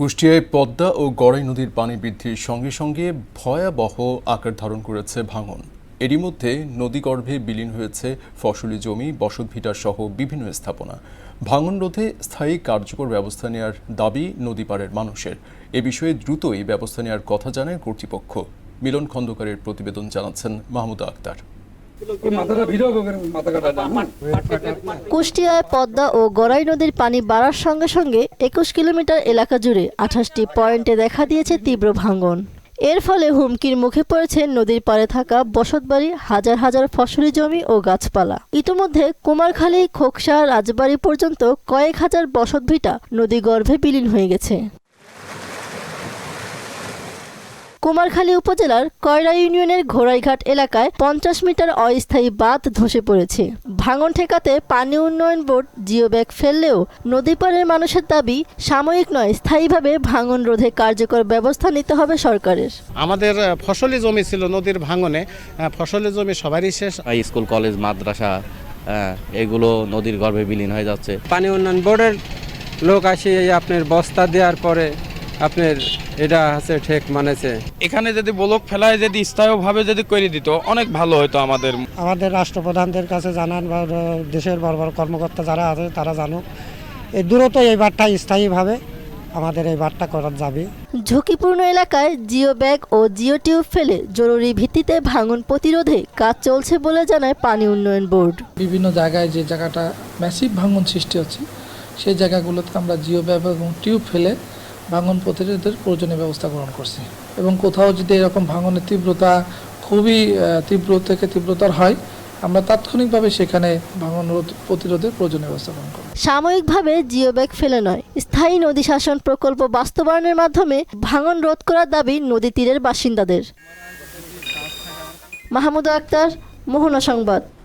কুষ্টিয়ায় পদ্মা ও গড়াই নদীর পানি বৃদ্ধির সঙ্গে সঙ্গে ভয়াবহ আকার ধারণ করেছে ভাঙন। এরই মধ্যে নদীগর্ভে বিলীন হয়েছে ফসলি জমি, বসতভিটা সহ বিভিন্ন স্থাপনা। ভাঙন রোধে স্থায়ী কার্যকর ব্যবস্থা নেওয়ার দাবি নদীপাড়ের মানুষের। এ বিষয়ে দ্রুতই ব্যবস্থা নেওয়ার কথা জানায় কর্তৃপক্ষ। মিলন খন্দকারের প্রতিবেদন জানাচ্ছেন মাহমুদা আক্তার। কুষ্টিয়ায় পদ্মা ও গড়াই নদীর পানি বাড়ার সঙ্গে সঙ্গে ২১ কিলোমিটার এলাকা জুড়ে ২৮টি পয়েন্টে দেখা দিয়েছে তীব্র ভাঙন। এর ফলে হুমকির মুখে পড়েছে নদীর পাড়ে থাকা বসতবাড়ি, হাজার হাজার ফসলি জমি ও গাছপালা। ইতোমধ্যে কুমারখালী, খোকসা, রাজবাড়ী পর্যন্ত কয়েক হাজার বসতভিটা নদীগর্ভে বিলীন হয়ে গেছে। কুমারখালী উপজেলার কয়রা ইউনিয়নের ঘোড়াইঘাট এলাকায় ৫০ মিটার অস্থায়ী বাঁধ ধসে পড়েছে। ভাঙন ঠেকাতে পানি উন্নয়ন বোর্ড জিওব্যাগ ফেললেও নদীপাড়ের মানুষের দাবি, সাময়িক নয়, স্থায়ীভাবে ভাঙন রোধে কার্যকর ব্যবস্থা নিতে হবে সরকারের। আমাদের ফসলি জমি ছিল নদীর ভাঙনে, ফসলি জমি সবারই শেষ। স্কুল, কলেজ, মাদ্রাসা এগুলো নদীর গর্ভে বিলীন হয়ে যাচ্ছে। পানি উন্নয়ন বোর্ডের লোক আসে আপনার বস্তা দেওয়ার পরে আপনার এটা আছে ঠিক মানেছে। এখানে যদি ব্লক ফেলায় যদি স্থায়ীভাবে যদি করে দিত অনেক ভালো হতো। আমাদের রাষ্ট্রপ্রধানদের কাছে জানান বা দেশের বড় বড় কর্মকর্তা যারা আছে তারা জানুক, এই দ্রুত এই বাঁধটা স্থায়ীভাবে আমাদের এই বাঁধটা করা যাবে। ঝুঁকিপূর্ণ এলাকায় জিও ব্যাগ ও জিও টিউব ফেলে জরুরি ভিত্তিতে ভাঙন প্রতিরোধে কাজ চলছে বলে জানায় পানি উন্নয়ন বোর্ড। বিভিন্ন জায়গায় যে জায়গাটা ম্যাসিভ ভাঙন সৃষ্টি হচ্ছে সেই জায়গাগুলোতে আমরা জিও ব্যাগ এবং টিউব ফেলে ভাঙন প্রতিরোধের প্রয়োজনীয় ব্যবস্থা গ্রহণ করছি। এবং কোথাও যদি এরকম ভাঙনের তীব্রতা খুবই তীব্র থেকে তীব্রতর হয়, আমরা তাৎক্ষণিকভাবে সেখানে ভাঙন প্রতিরোধের প্রয়োজনীয় ব্যবস্থা গ্রহণ করব। সাময়িকভাবে জিও ব্যাগ ফেলে নয়, স্থায়ী নদী শাসন প্রকল্প বাস্তবায়নের মাধ্যমে ভাঙন রোধ করার দাবি নদী তীরের বাসিন্দাদের। মাহমুদা আক্তার, মোহনা সংবাদ।